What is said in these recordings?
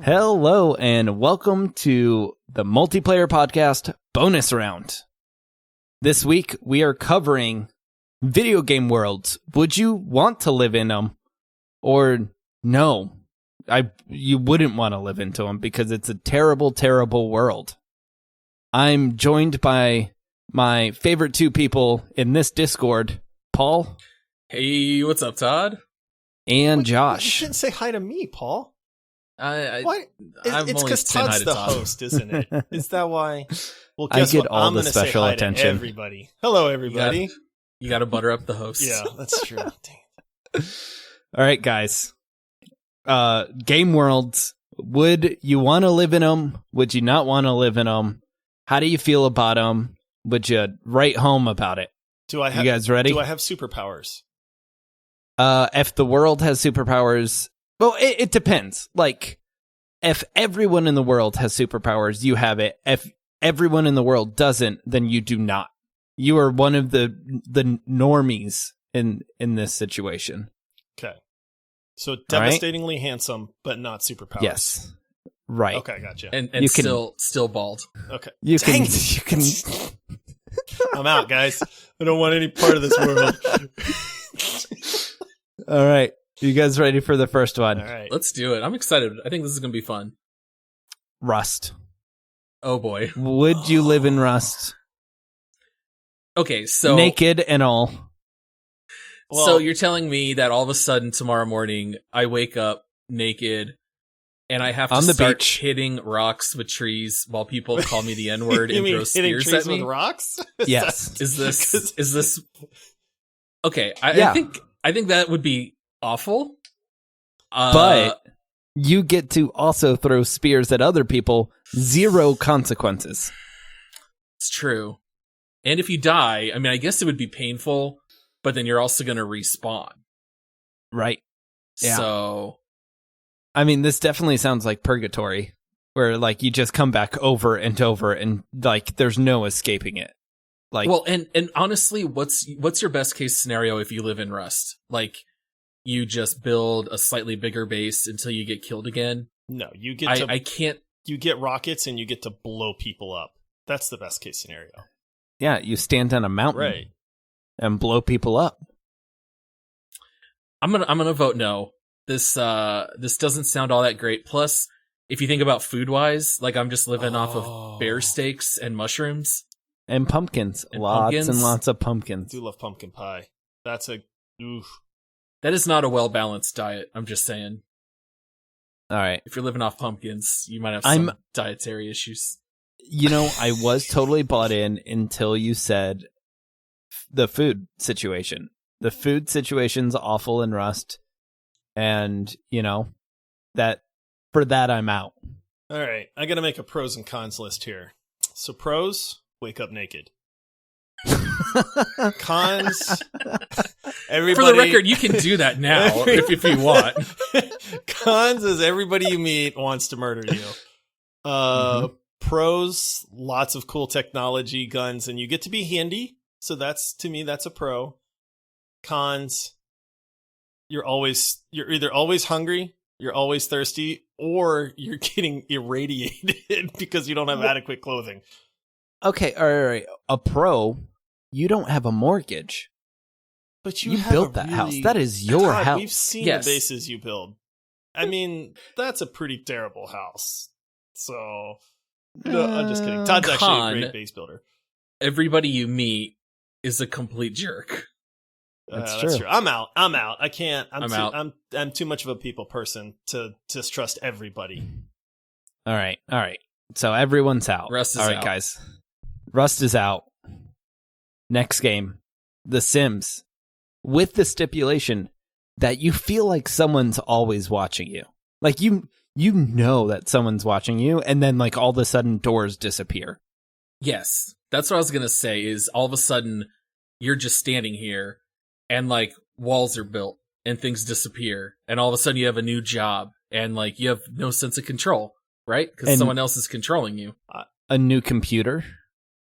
Hello and welcome to the multiplayer podcast bonus round. This week we are covering video game worlds. Would you want to live in them? Or no, you wouldn't want to live into them because it's a terrible, terrible world. I'm joined by my favorite two people in this Discord, Paul. Hey, what's up, Todd? And Wait, Josh. You didn't say hi to me, Paul. What? It's because Todd's the host, isn't it? Is that why? Well, guess I get what? all I'm the gonna special say hi attention. To everybody. Hello, everybody. You got to butter up the host. Yeah, that's true. Dang. All right, guys. Game worlds. Would you want to live in them? Would you not want to live in them? How do you feel about them? Would you write home about it? You guys ready? Do I have superpowers? If the world has superpowers, well, it depends. Like, if everyone in the world has superpowers, you have it. If everyone in the world doesn't, then you do not. You are one of the normies in this situation. Okay. So devastatingly handsome, but not superpowers. Yes. Right. Okay, gotcha. And You can- still bald. Okay. You Dang can. it. You can. I'm out, guys. I don't want any part of this world. All right. You guys ready for the first one? All right. Let's do it. I'm excited. I think this is going to be fun. Rust. Oh, boy. Would you live in Rust? Okay, so... Naked and all. So you're telling me that all of a sudden tomorrow morning, I wake up naked, and I have to On the start beach. hitting rocks with trees while people call me the N-word You and mean throw hitting spears trees at me? with rocks? Yes. Is this... Okay, Yeah. I think that would be awful. But you get to also throw spears at other people. 0 consequences. It's true. And if you die, I mean, I guess it would be painful, but then you're also going to respawn. Right. Yeah. So, I mean, this definitely sounds like purgatory, where like you just come back over and over and like there's no escaping it. Like, well, and honestly, what's your best case scenario if you live in Rust? Like, you just build a slightly bigger base until you get killed again? No, you get I can't. You get rockets and you get to blow people up. That's the best case scenario. yeah, you stand on a mountain Right. and blow people up. I'm gonna vote no. This doesn't sound all that great. Plus, if you think about food wise, like I'm just living off of bear steaks and mushrooms. And pumpkins. And lots pumpkins. and lots of I pumpkins. do love pumpkin pie. That's a oof. That is not a well balanced diet. I'm just saying. All right. If you're living off pumpkins, you might have I'm- some dietary issues. You know, I was totally bought in until you said the food situation. The food situation's awful in Rust. And, you know, for that I'm out. All right, I got to make a pros and cons list here. So pros, wake up naked. Cons, everybody. For the record, you can do that now if you want. Cons is everybody you meet wants to murder you. Pros, lots of cool technology, guns, and you get to be handy. So to me, that's a pro. Cons, you're either always hungry, you're always thirsty, or you're getting irradiated because you don't have adequate clothing. Okay, all right. A pro, you don't have a mortgage. But You have built a that really- house. That is your Todd, house. We've seen Yes. the bases you build. I mean, that's a pretty terrible house. So, no, I'm just kidding. Todd's actually a Con. great base builder. Everybody you meet is a complete jerk. That's That's true. true. I'm out. I can't. I'm out. I'm too much of a people person to just trust everybody. All right. So everyone's out. Rust is all right, out. guys. Rust is out. Next game, The Sims, with the stipulation that you feel like someone's always watching you. Like you know that someone's watching you, and then like all of a sudden doors disappear. Yes, that's what I was gonna say. Is all of a sudden you're just standing here, and like walls are built, and things disappear, and all of a sudden you have a new job, and like you have no sense of control, right? Because And- someone else is controlling you. A new computer,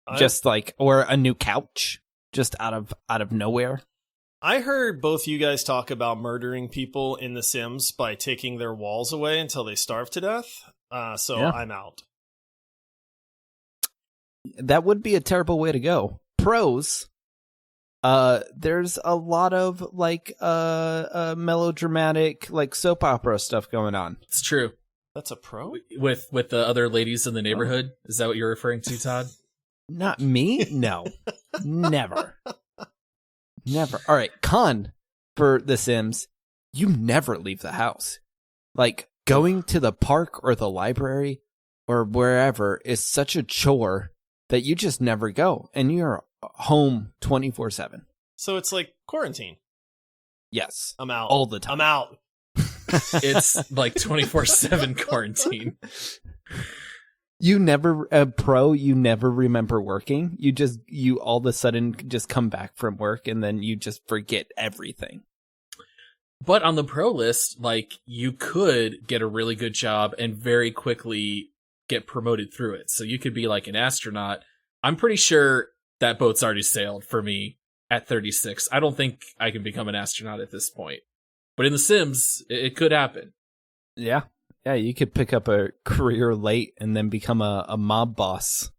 I'm- just like, or a new couch, just out of nowhere. I heard both you guys talk about murdering people in The Sims by taking their walls away until they starve to death. So Yeah. I'm out. That would be a terrible way to go. Pros, there's a lot of like melodramatic, like soap opera stuff going on. It's true. That's a pro? With the other ladies in the neighborhood. Is that what you're referring to, Todd? Not me? No. Never. Never. All right, con for The Sims, you never leave the house. Like, going to the park or the library or wherever is such a chore that you just never go, and you're home 24/7. So it's like quarantine. Yes. I'm out. All the time. I'm out. It's like 24/7 quarantine. You never, you never remember working. You all of a sudden just come back from work and then you just forget everything. But on the pro list, like, you could get a really good job and very quickly get promoted through it. So you could be like an astronaut. I'm pretty sure that boat's already sailed for me at 36. I don't think I can become an astronaut at this point. But in The Sims, it could happen. Yeah. Yeah, you could pick up a career late and then become a mob boss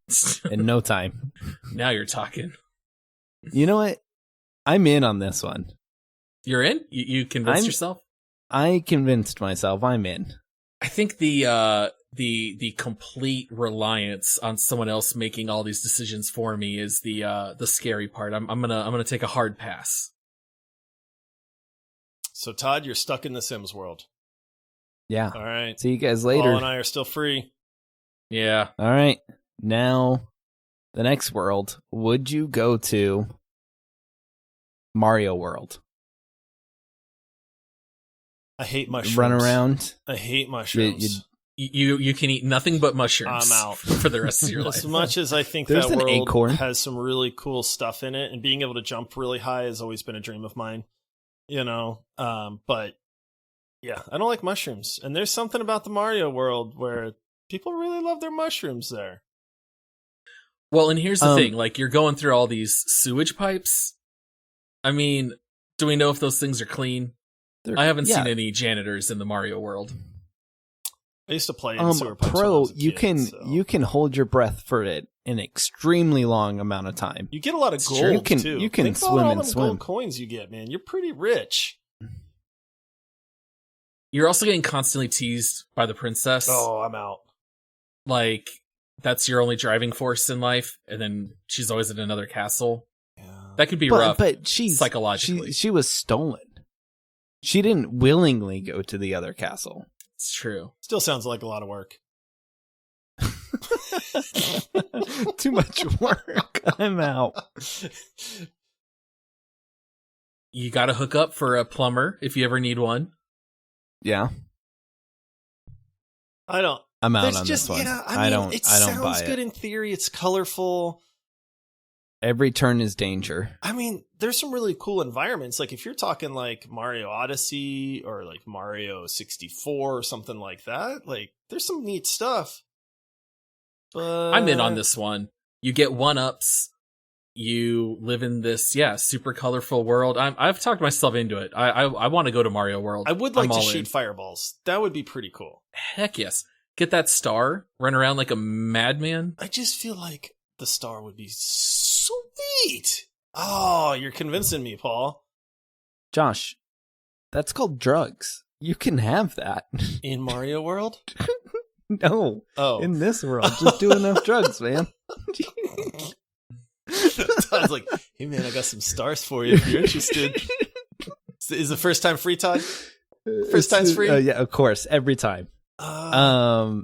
in no time. Now you're talking. You know what? I'm in on this one. You're in? You convinced yourself? I convinced myself I'm in. I think the complete reliance on someone else making all these decisions for me is the scary part. I'm gonna take a hard pass. So Todd, you're stuck in the Sims world. Yeah. All right. See you guys later. Paul and I are still free. Yeah. All right. Now, the next world. Would you go to Mario World? I hate mushrooms. Run around. I hate mushrooms. You can eat nothing but mushrooms. I'm out for the rest of your life. As much as I think There's that an world acorn. has some really cool stuff in it, and being able to jump really high has always been a dream of mine. You know, but yeah, I don't like mushrooms. And there's something about the Mario world where people really love their mushrooms there. Well, and here's the thing, like, you're going through all these sewage pipes. I mean, do we know if those things are clean? I haven't seen any janitors in the Mario world. I used to play in sewer pipes when I Pro, was a kid, you can hold your breath for an extremely long amount of time. You get a lot of gold, too. You can Think swim about all and them swim. gold coins you get, man. You're pretty rich. You're also getting constantly teased by the princess. Oh, I'm out. Like, that's your only driving force in life, and then she's always in another castle. Yeah. That could be rough, but she's psychologically. She was stolen. She didn't willingly go to the other castle. It's true. Still sounds like a lot of work. Too much work. I'm out. You gotta hook up for a plumber if you ever need one. Yeah. I don't. I'm out There's on just, this one. yeah, I don't It buy sounds it. good in theory. It's colorful. Every turn is danger. I mean, there's some really cool environments. Like if you're talking like Mario Odyssey or like Mario 64 or something like that, like there's some neat stuff. But I'm in on this one. You get 1-ups. You live in this, super colorful world. I've talked myself into it. I want to go to Mario World. I would like I'm to all shoot in. fireballs. That would be pretty cool. Heck yes. Get that star, run around like a madman. I just feel like the star would be sweet. Oh, you're convincing me, Paul. Josh, that's called drugs. You can have that. In Mario World? No. Oh. In this world. Just do enough drugs, man. Todd's like, hey man, I got some stars for you if you're interested. Is the first time free, Todd? First time's free? Yeah, of course. Every time. I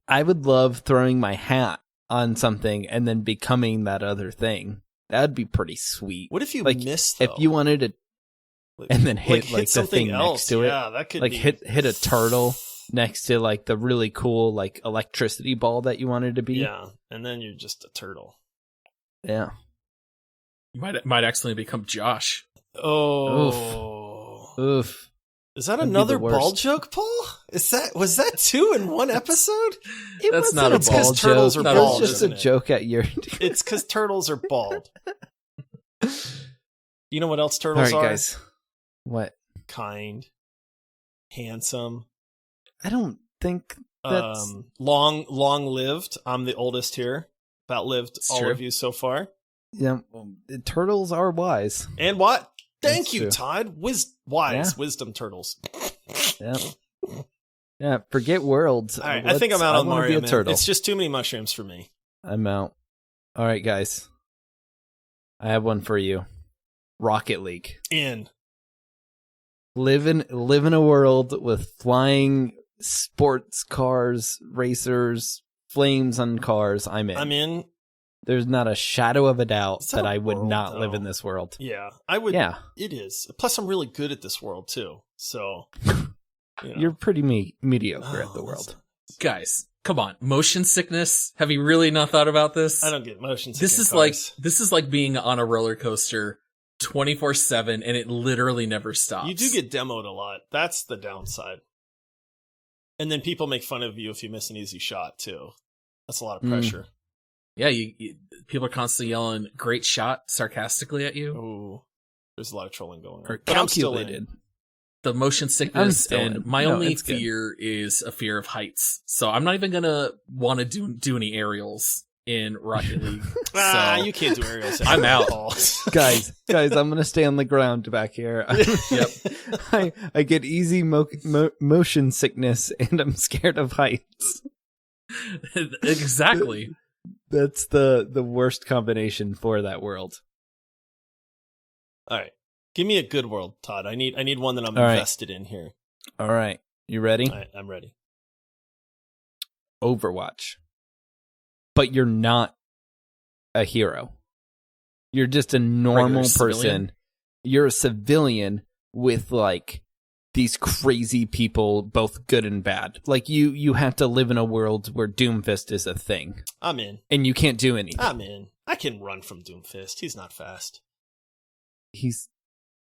would love throwing my hat on something and then becoming that other thing. That'd be pretty sweet. What if you like, missed, though? If you wanted to, and then hit like the something thing else. next to Yeah, it, that could like be... hit a turtle next to like the really cool like electricity ball that you wanted to be. Yeah, and then you're just a turtle. Yeah. You might accidentally become Josh. Oh. Oof. Is that That'd be another the worst. ball joke, Paul? Was that 2 in one episode? That's not a It's ball 'cause joke. turtles are Not It bald, was just a isn't it? joke at your. It's because turtles are bald. You know what else All turtles right, are? guys. What? Kind, handsome, I don't think that's... long lived. I'm the oldest here. Outlived It's all true. of you so far. Yeah, turtles are wise. And what? Thank That's you, true. Todd. Wise Yeah. wisdom turtles. Yeah. Yeah, forget worlds. All right, I think I'm out on wanna Mario. be a Man. turtle. It's just too many mushrooms for me. I'm out. All right, guys. I have one for you. Rocket League. In. Live in a world with flying sports cars, racers, flames on cars. I'm in. I'm in. There's not a shadow of a doubt It's that a I would world, not live though. in this world. Yeah, I would. Yeah, It is. Plus, I'm really good at this world too. So, you're pretty mediocre at the Oh, world. Guys, come on. Motion sickness? Have you really not thought about this? I don't get motion. This is like being on a roller coaster 24/7 and it literally never stops. You do get demoed a lot. That's the downside. And then people make fun of you if you miss an easy shot too. That's a lot of pressure. Yeah, people are constantly yelling "great shot" sarcastically at you. Ooh, there's a lot of trolling going on. Or But I'm still in. Calculated. The motion sickness, still and in. my No, only it's good. fear is a fear of heights. So I'm not even gonna want to do any aerials in Rocket League. So You can't do aerials. I'm out. guys, I'm gonna stay on the ground back here. Yep. I get easy motion sickness, and I'm scared of heights. Exactly. That's the worst combination for that world. All right, give me a good world, Todd. I need one that I'm All right. invested in here. All right, you ready? All right, I'm ready. Overwatch. But you're not a hero. You're just a normal Regular person. civilian? You're a civilian with like these crazy people, both good and bad. Like you have to live in a world where Doomfist is a thing. I'm in. And you can't do anything. I'm in. I can run from Doomfist. He's not fast. He's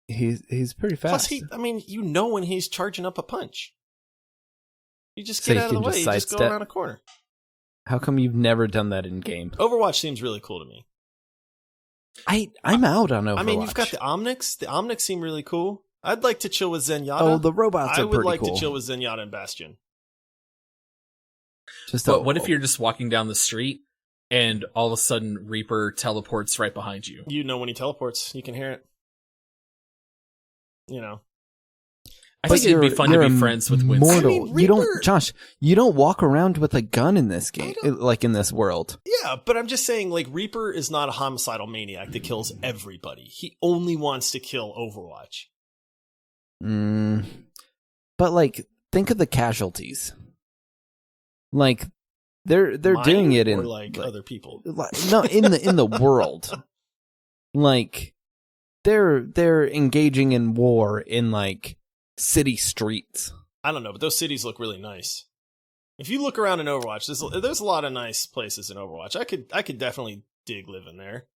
pretty fast. Plus, you know when he's charging up a punch. You just So get you out of the can way. just You just go sidestep? around a corner. How come you've never done that in game? Overwatch seems really cool to me. I'm out on Overwatch. I mean, you've got the Omnics. The Omnics seem really cool. I'd like to chill with Zenyatta. Oh, the robots I are would pretty like cool. to chill with Zenyatta and Bastion. But what if you're just walking down the street and all of a sudden Reaper teleports right behind you? You know when he teleports. You can hear it. You know. I think it'd be fun to be friends with Winston. Mortal. I mean, You don't, Reaper- Josh. You don't walk around with a gun in this game, I don't- like in this world. Yeah, but I'm just saying, like, Reaper is not a homicidal maniac that kills everybody. He only wants to kill Overwatch. But like, think of the casualties. Like, they're Mine doing it or, in like other people. no in the world. Like, they're engaging in war in like city streets. I don't know, but those cities look really nice. If you look around in Overwatch, there's a lot of nice places in Overwatch. I could definitely dig living there.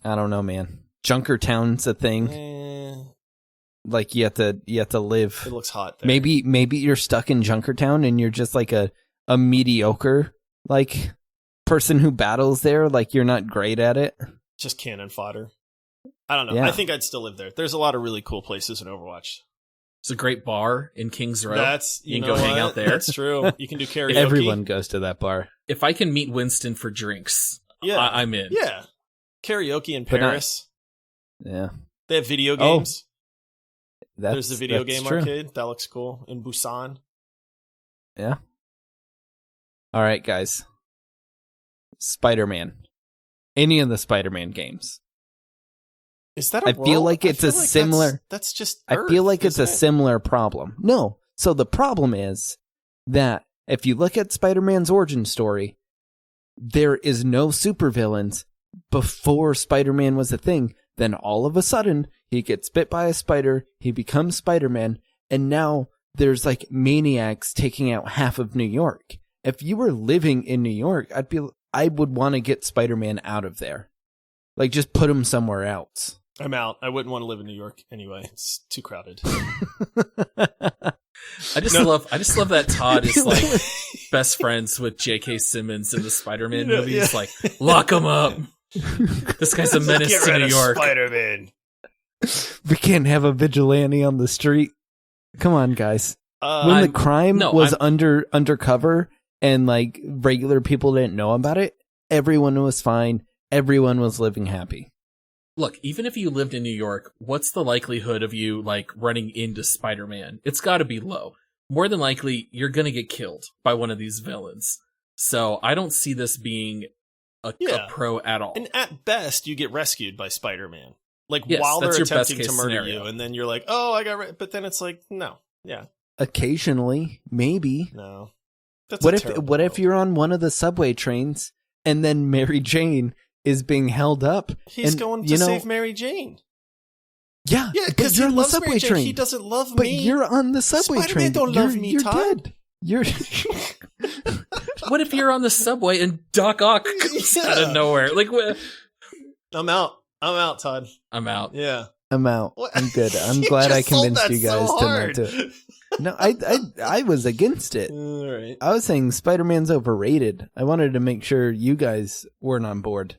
I don't know, man. Junkertown's a thing. Like you have to live. It looks hot there. Maybe you're stuck in Junkertown and you're just like a mediocre like person who battles there. Like you're not great at it. Just cannon fodder. I don't know. Yeah. I think I'd still live there. There's a lot of really cool places in Overwatch. It's a great bar in Kings Row. You can know go hang what? out there. That's true. You can do karaoke. Everyone goes to that bar. If I can meet Winston for drinks, Yeah. I'm in. Yeah. Karaoke in But not- Paris. Yeah, They have video games. that's There's the video that's game true. arcade. That looks cool. In Busan. Yeah. All right, guys. Spider-Man. Any of the Spider-Man games. Is that a I feel world? like it's I a feel like similar- That's just I feel Earth, like it's a isn't it? similar problem. No. So the problem is that if you look at Spider-Man's origin story, there is no supervillains before Spider-Man was a thing. Then all of a sudden, he gets bit by a spider, he becomes Spider-Man, and now there's like maniacs taking out half of New York. If you were living in New York, I would want to get Spider-Man out of there. Like just put him somewhere else. I'm out. I wouldn't want to live in New York anyway. It's too crowded. I just love that Todd is like best friends with J.K. Simmons in the Spider-Man movies. yeah. Like, lock him up. This guy's a menace Get to rid New of York. Spider-Man. We can't have a vigilante on the street. Come on, guys. When the crime was undercover and like regular people didn't know about it, everyone was fine. Everyone was living happy. Look, even if you lived in New York, what's the likelihood of you like running into Spider-Man? It's got to be low. More than likely, you're going to get killed by one of these villains. So I don't see this being a pro at all. And at best, you get rescued by Spider-Man. Like, yes, while they're your attempting to murder scenario. you, and then you're like, oh, I got but then it's like, no. Yeah. Occasionally, maybe. No. That's What if you're on one of the subway trains and then Mary Jane is being held up? He's going to save Mary Jane. Yeah, because you're he on the loves subway Mary Jane. train. He doesn't love But me. you're on the subway Spider-Man train. don't love me, you're Todd. dead. You're What if you're on the subway and Doc Ock comes out of nowhere? Like, I'm out. Todd. I'm out. Yeah. I'm out. What? I'm good. I'm You glad I just sold convinced that you guys so to hard. not do it. No, I was against it. All right. I was saying Spider-Man's overrated. I wanted to make sure you guys weren't on board.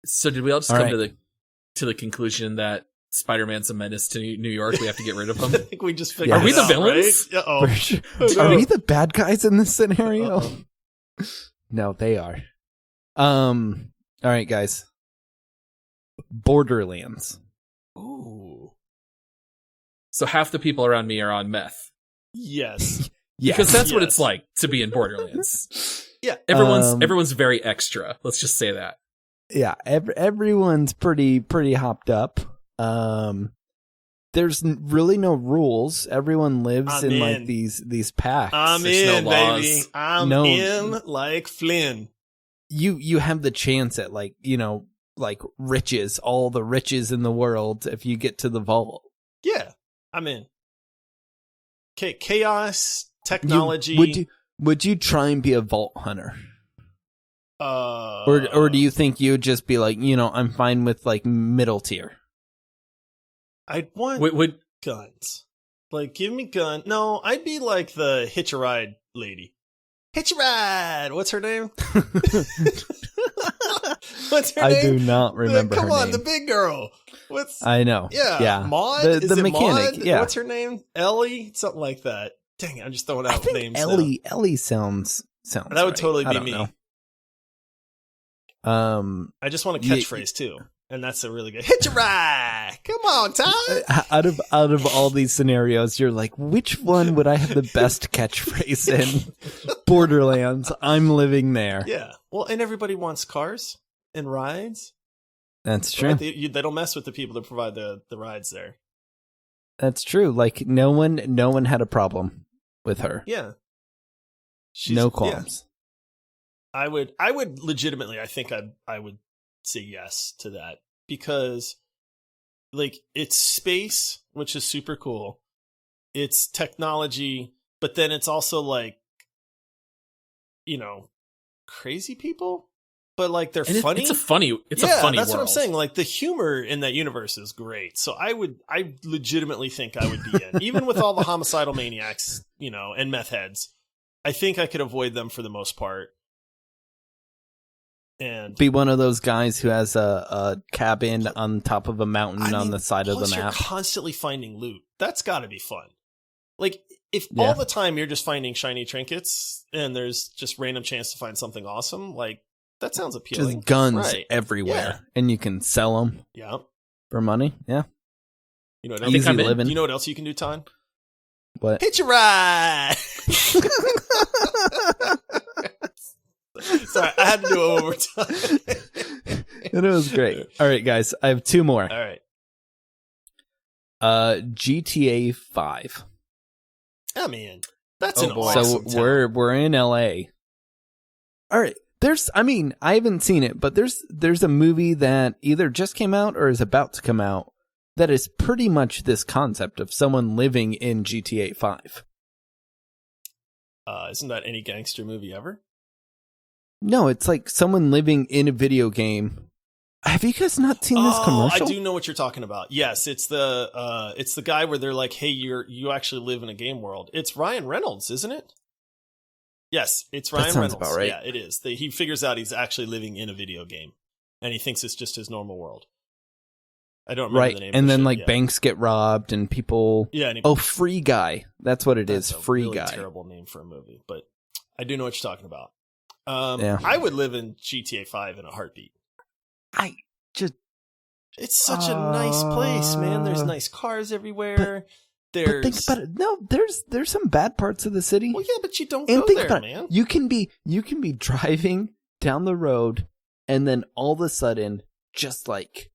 So did we all just All come right. to the conclusion that Spider-Man's a menace to New York? We have to get rid of him. I think we just figured Are we it the out, villains? Right? Uh-oh. For sure. Are we the bad guys in this scenario? Uh-oh. No, they are. All right, guys. Borderlands. Ooh. So half the people around me are on meth. Yes. Yes. Because that's what Yes. it's like to be in Borderlands. Yeah. Everyone's very extra. Let's just say that. Yeah, everyone's pretty hopped up. There's really no rules. Everyone lives I'm in like in. these packs. I'm There's in, no baby. laws. I'm No. in like Flynn. You have the chance at like, like riches, all the riches in the world if you get to the vault. Yeah. I'm in. Chaos, technology. Would you try and be a vault hunter? Uh, Or do you think you would just be like, I'm fine with like middle tier? I'd want Would guns. Like, give me gun. No, I'd be like the hitch a ride lady. Hitch a ride. What's her name? What's her I name? do not remember Come her on, name. the big girl. What's? I know. Yeah, Maud. The Is it mechanic. Maud? Yeah. What's her name? Ellie. Something like that. Dang it! I'm just throwing I out think names. Ellie sounds. That would right. totally I be don't me. know. I just want a catchphrase too, and that's a really good hitch a ride. Come on, Todd. Out of all these scenarios, you're like, which one would I have the best catchphrase in? Borderlands. I'm living there. Yeah. Well, and everybody wants cars and rides. That's true. Right? They don't mess with the people that provide the rides there. That's true. Like no one had a problem with her. Yeah. No yeah. qualms. I would legitimately, I think I would say yes to that because like it's space, which is super cool. It's technology, but then it's also like, crazy people, but like they're funny. It's a funny That's world. what I'm saying. Like the humor in that universe is great. So I legitimately think I would be in, even with all the homicidal maniacs, and meth heads. I think I could avoid them for the most part. And Be one of those guys who has a cabin on top of a mountain on the side of the plus map. You're constantly finding loot. That's got to be fun. Like if Yeah. all the time you're just finding shiny trinkets and there's just random chance to find something awesome, like that sounds appealing. Just guns Right. everywhere, Yeah. and you can sell them Yeah. for money. Yeah, You know what I else? think easy I'm in. living. You know what else you can do, Todd? What? Hitch a ride. Sorry, I had to do it one more time. It was great. All right, guys, I have two more. All right. GTA 5. Oh man, that's Oh, an boy. awesome So town. we're in LA. All right. I haven't seen it, but there's a movie that either just came out or is about to come out that is pretty much this concept of someone living in GTA 5. Isn't that any gangster movie ever? No, it's like someone living in a video game. Have you guys not seen this commercial? I do know what you're talking about. Yes, it's the guy where they're like, "Hey, you actually live in a game world." It's Ryan Reynolds, isn't it? Yes, it's Ryan sounds Reynolds. about right. Yeah, it is. He figures out he's actually living in a video game. and he thinks it's just his normal world. I don't remember Right, the name. and of the then shit like yet. banks get robbed and people. Yeah, and Free Guy. That's what it is. that's a Free really Guy. terrible name for a movie, but I do know what you're talking about. Yeah. I would live in GTA 5 in a heartbeat. I just. It's such a nice place, man. There's nice cars everywhere. But think about it. No, there's some bad parts of the city. Well, yeah, but you don't And go think there, about man. it. You can be driving down the road, and then all of a sudden, just like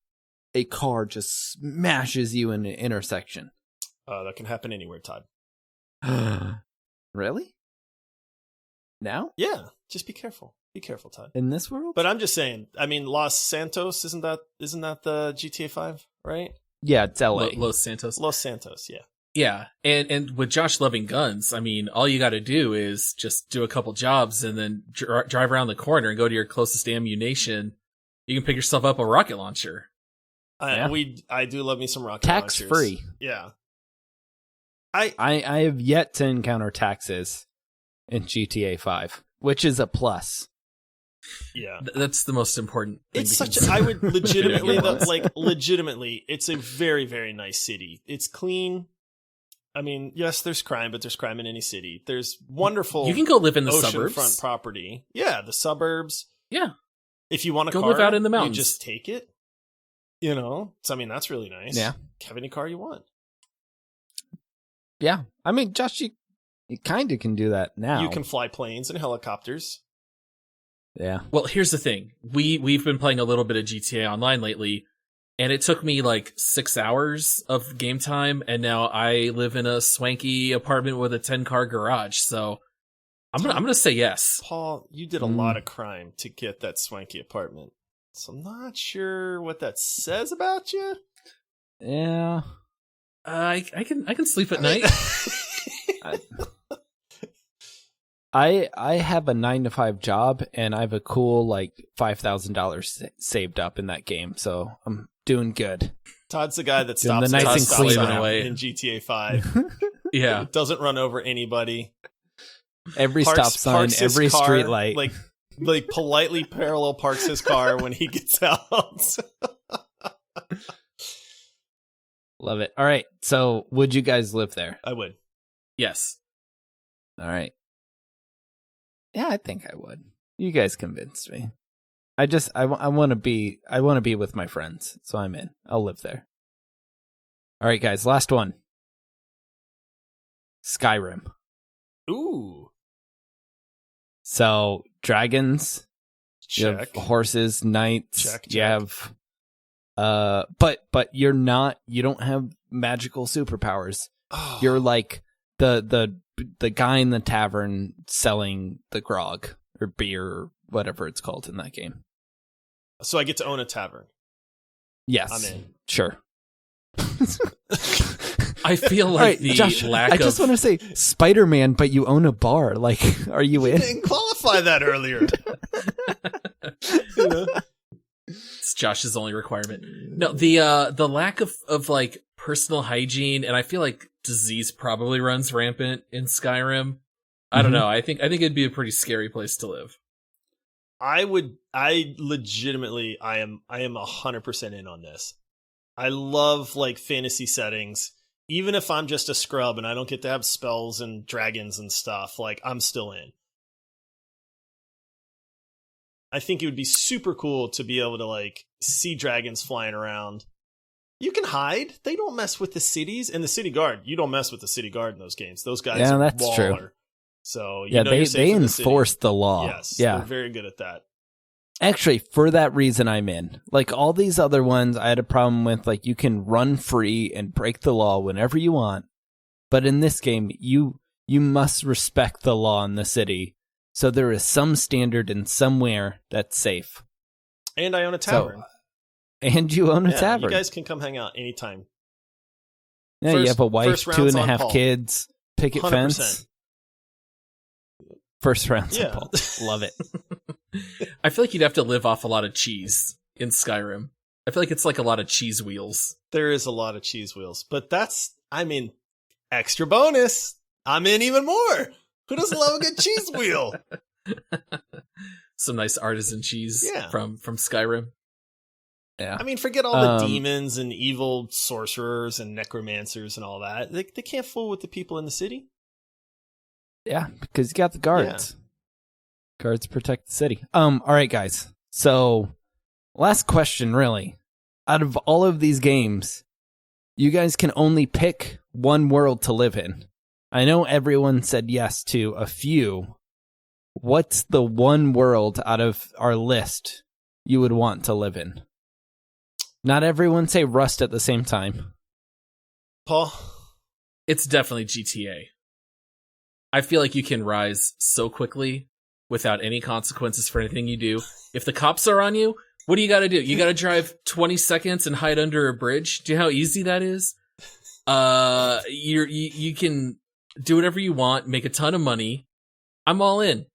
a car just smashes you in an intersection. That can happen anywhere, Todd. Really? Now? Yeah, just be careful. Be careful, Todd. In this world? But I'm just saying. I mean, Los Santos isn't that the GTA 5, right? Yeah, it's LA. Los Santos. Los Santos, yeah. Yeah, and with Josh loving guns, I mean, all you got to do is just do a couple jobs and then drive around the corner and go to your closest ammunition. You can pick yourself up a rocket launcher. Yeah. I do love me some rocket Tax launchers. free. Yeah. I have yet to encounter taxes in GTA 5, which is a plus. Yeah. That's the most important thing. It's to such consider. I would legitimately Yeah. legitimately, it's a very, very nice city. It's clean. I mean, yes, there's crime, but there's crime in any city. There's wonderful You can go live in the oceanfront suburbs. property. Yeah, the suburbs. Yeah. If you want a Go car, live out in the mountains. you just take it. You know? So I mean, that's really nice. Yeah. Have any car you want. Yeah. I mean, Josh, you kind of can do that now. You can fly planes and helicopters. Yeah. Well, here's the thing. We've been playing a little bit of GTA Online lately, and it took me like 6 hours of game time, and now I live in a swanky apartment with a 10-car garage. So I'm gonna say yes. Paul, you did a lot of crime to get that swanky apartment. So I'm not sure what that says about you. Yeah. I can sleep at night. I have a 9-to-5 job, and I have a cool like $5,000 saved up in that game, so I'm doing good. Todd's the guy that Doing stops the nice at a and stop clean sign away. in GTA 5. Yeah. Doesn't run over anybody. Every stop sign, parks his every car, street light. like politely parallel parks his car when he gets out. Love it. All right. So, would you guys live there? I would. Yes. All right. Yeah, I think I would. You guys convinced me. I want to be with my friends, so I'm in. I'll live there. All right, guys, last one. Skyrim. Ooh. So, dragons, you have Check. horses, knights, Check. you have but you don't have magical superpowers. Oh. You're like the guy in the tavern selling the grog or beer or whatever it's called in that game. So I get to own a tavern. Yes. I'm in. Sure. I feel like Alright, the Josh, lack I just of want to say Spider-Man, but you own a bar. Like, are you You in? didn't qualify that earlier. You know? it's Josh's only requirement. No, the lack of like personal hygiene, and I feel like disease probably runs rampant in Skyrim. I don't know. I think it'd be a pretty scary place to live. I legitimately am 100% in on this. I love like fantasy settings. Even if I'm just a scrub and I don't get to have spells and dragons and stuff, like I'm still in. I think it would be super cool to be able to like see dragons flying around. You can hide. They don't mess with the cities and the city guard. You don't mess with the city guard in those games. Those guys Yeah, are that's baller. true. So Yeah, you're safe they in the city. enforce the law. Yes, Yeah. they're very good at that. Actually, for that reason, I'm in. Like all these other ones, I had a problem with. Like you can run free and break the law whenever you want, but in this game, you must respect the law in the city. So there is some standard in somewhere that's safe. And I own a tavern. And you own a Yeah, tavern. You guys can come hang out anytime. Yeah, you First- have a wife, first round's on 2.5 Paul. kids, picket 100%. fence. First round, Yeah. Paul. Love it. I feel like you'd have to live off a lot of cheese in Skyrim. I feel like it's like a lot of cheese wheels. There is a lot of cheese wheels, but extra bonus. I'm in even more. Who doesn't love a good cheese wheel? Some nice artisan cheese Yeah. from Skyrim. Yeah. I mean, forget all the demons and evil sorcerers and necromancers and all that. They can't fool with the people in the city. Yeah, because you got the guards. Yeah. Guards protect the city. All right, guys. So, last question, really. Out of all of these games, you guys can only pick one world to live in. I know everyone said yes to a few. What's the one world out of our list you would want to live in? Not everyone say Rust at the same time. Paul? It's definitely GTA. I feel like you can rise so quickly without any consequences for anything you do. If the cops are on you, what do you gotta do? You gotta drive 20 seconds and hide under a bridge? Do you know how easy that is? You can do whatever you want, make a ton of money. I'm all in.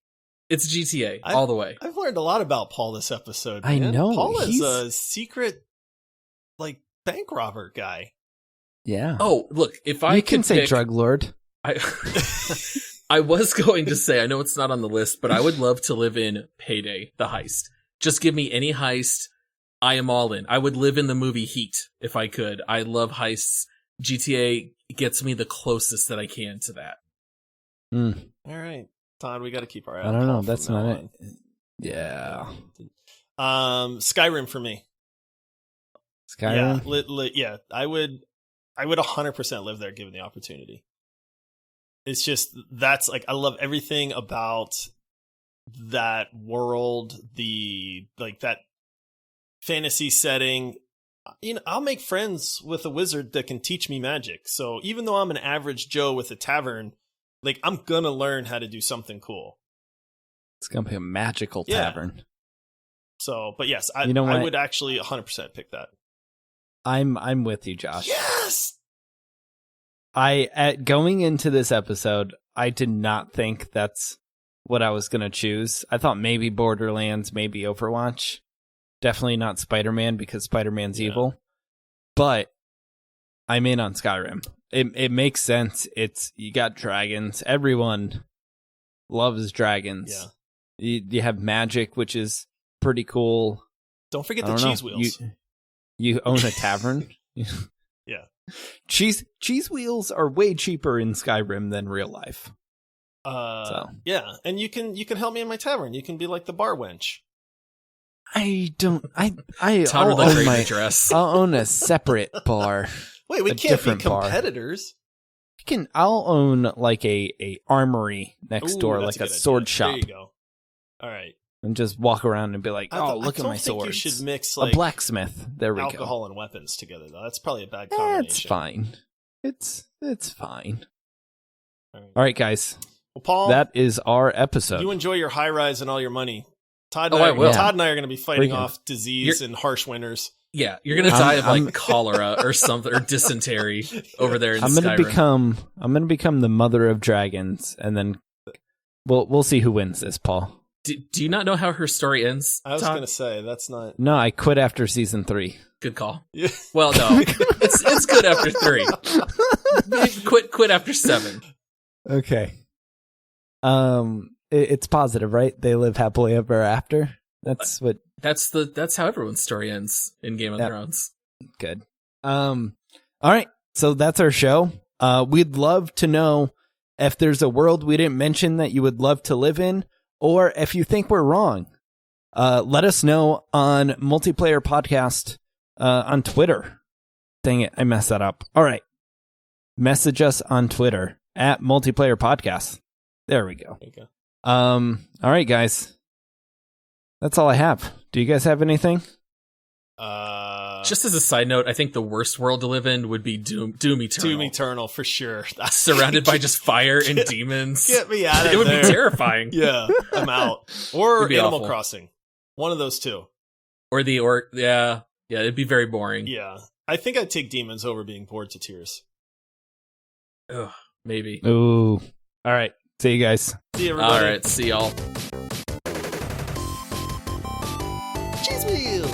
It's GTA all the way. I've learned a lot about Paul this episode, man. I know. Paul is a secret, bank robber guy. Yeah. Oh, look, if I you can say pick, drug lord. I was going to say, I know it's not on the list, but I would love to live in Payday, the heist. Just give me any heist. I am all in. I would live in the movie Heat if I could. I love heists. GTA gets me the closest that I can to that. All right. Todd, we got to keep our eye I on don't know. Paul That's from not now it. Yeah. Skyrim for me. Skyrim? Yeah. I would 100% live there given the opportunity. It's just, I love everything about that world, that fantasy setting. I'll make friends with a wizard that can teach me magic. So even though I'm an average Joe with a tavern, I'm gonna learn how to do something cool. It's gonna be a magical tavern. So, but yes, I would actually 100% pick that. I'm with you, Josh. Yes. Going into this episode, I did not think that's what I was gonna choose. I thought maybe Borderlands, maybe Overwatch. Definitely not Spider-Man because Spider-Man's evil. But I'm in on Skyrim. It makes sense. You got dragons. Everyone loves dragons. Yeah. You have magic, which is pretty cool. Don't forget the cheese wheels. You own a tavern? Yeah. Cheese wheels are way cheaper in Skyrim than real life. Yeah, and you can help me in my tavern. You can be like the bar wench. Todd would like for you to dress. I'll own a separate bar. Wait, we can't be competitors. I'll own a armory next door, like a sword shop. There you go. All right. And just walk around and be like, look at my swords. You should mix a blacksmith. There we go. Alcohol and weapons together, though. That's probably a bad combination. That's fine. It's fine. All right, guys. Well, Paul, that is our episode. You enjoy your high rise and all your money. Todd I will. Todd and I are going to be fighting off disease and harsh winters. Yeah, you're going to die of cholera or something, or dysentery over there in Skyrim. I'm going to become the mother of dragons, and then we'll see who wins this, Paul. Do you not know how her story ends? I was going to say that's not. No, I quit after season 3. Good call. Yeah. Well, no, it's good after 3. Quit after 7. Okay. It's positive, right? They live happily ever after. That's how everyone's story ends in Game of Thrones. Good. All right. So that's our show. We'd love to know if there's a world we didn't mention that you would love to live in, or if you think we're wrong. Let us know on Multiplayer Podcast on Twitter. Dang it, I messed that up. All right. Message us on Twitter at Multiplayer Podcast. There we go. There you go. All right, guys. That's all I have. Do you guys have anything? Just as a side note, I think the worst world to live in would be Doom Eternal. Doom Eternal, for sure. Surrounded by just fire and demons. Get me out of there. It would be terrifying. Yeah, I'm out. Or Animal Crossing. One of those two. Yeah, it'd be very boring. Yeah. I think I'd take demons over being bored to tears. Ugh, maybe. Ooh. All right. See you guys. See you, everybody. All right. See y'all. Cheese wheels.